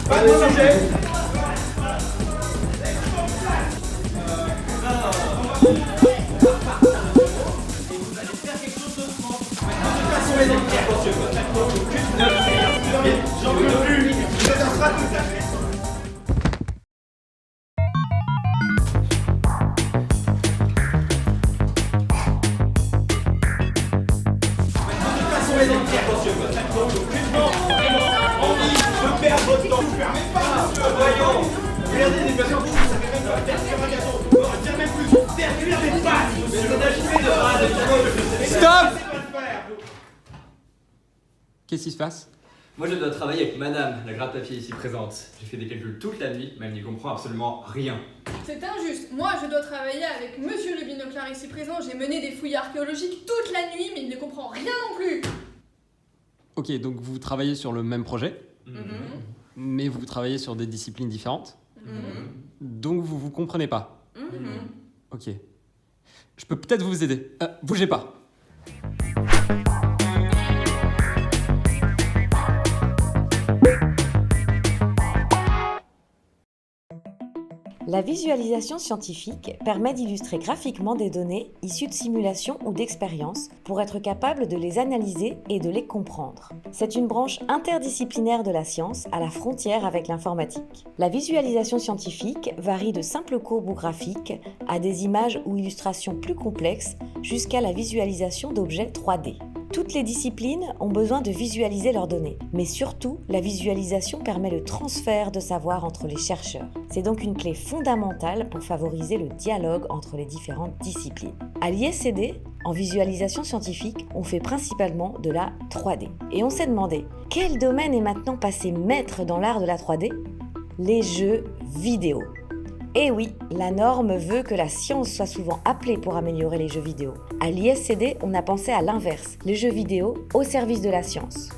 Pas de sujet. J'en peux plus. Vous êtes en train de vous appeler. Stop! Qu'est-ce qui se passe? Moi je dois travailler avec madame, la grappe papier ici présente. J'ai fait des calculs toute la nuit, mais elle n'y comprend absolument rien. C'est injuste. Moi, je dois travailler avec monsieur le binoclard ici présent. J'ai mené des fouilles archéologiques toute la nuit, mais il ne comprend rien non plus. Ok, donc vous travaillez sur le même projet, Mhm. mais vous travaillez sur des disciplines différentes, Mhm. donc vous vous comprenez pas. Mhm. Ok. Je peux peut-être vous aider. Bougez pas. La visualisation scientifique permet d'illustrer graphiquement des données issues de simulations ou d'expériences pour être capable de les analyser et de les comprendre. C'est une branche interdisciplinaire de la science à la frontière avec l'informatique. La visualisation scientifique varie de simples courbes ou graphiques à des images ou illustrations plus complexes jusqu'à la visualisation d'objets 3D. Toutes les disciplines ont besoin de visualiser leurs données, mais surtout, la visualisation permet le transfert de savoir entre les chercheurs. C'est donc une clé fondamentale pour favoriser le dialogue entre les différentes disciplines. À l'ISCD, en visualisation scientifique, on fait principalement de la 3D. Et on s'est demandé, quel domaine est maintenant passé maître dans l'art de la 3D ? Les jeux vidéo. Et oui, la norme veut que la science soit souvent appelée pour améliorer les jeux vidéo. À l'ISCD, on a pensé à l'inverse, les jeux vidéo au service de la science.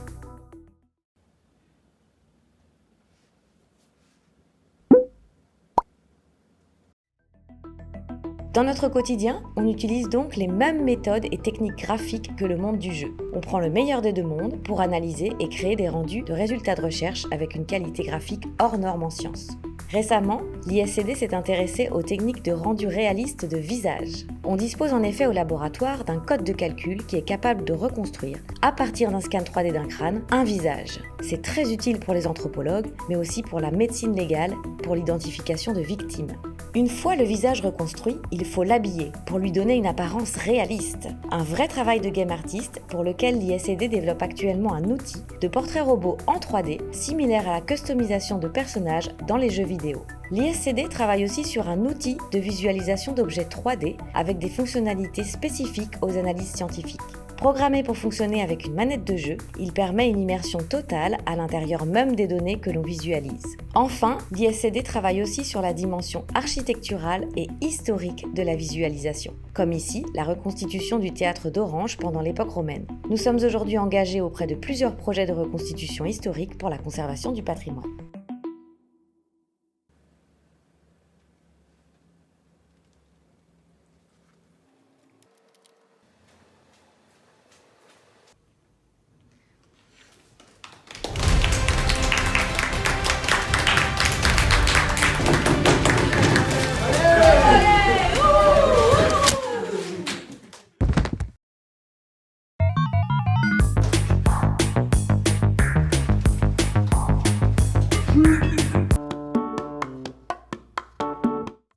Dans notre quotidien, on utilise donc les mêmes méthodes et techniques graphiques que le monde du jeu. On prend le meilleur des deux mondes pour analyser et créer des rendus de résultats de recherche avec une qualité graphique hors norme en sciences. Récemment, l'ISCD s'est intéressé aux techniques de rendu réaliste de visage. On dispose en effet au laboratoire d'un code de calcul qui est capable de reconstruire, à partir d'un scan 3D d'un crâne, un visage. C'est très utile pour les anthropologues, mais aussi pour la médecine légale, pour l'identification de victimes. Une fois le visage reconstruit, il faut l'habiller pour lui donner une apparence réaliste. Un vrai travail de game artist pour lequel l'ISCD développe actuellement un outil de portrait robot en 3D similaire à la customisation de personnages dans les jeux vidéo. L'ISCD travaille aussi sur un outil de visualisation d'objets 3D avec des fonctionnalités spécifiques aux analyses scientifiques. Programmé pour fonctionner avec une manette de jeu, il permet une immersion totale à l'intérieur même des données que l'on visualise. Enfin, l'ISCD travaille aussi sur la dimension architecturale et historique de la visualisation, comme ici la reconstitution du théâtre d'Orange pendant l'époque romaine. Nous sommes aujourd'hui engagés auprès de plusieurs projets de reconstitution historique pour la conservation du patrimoine.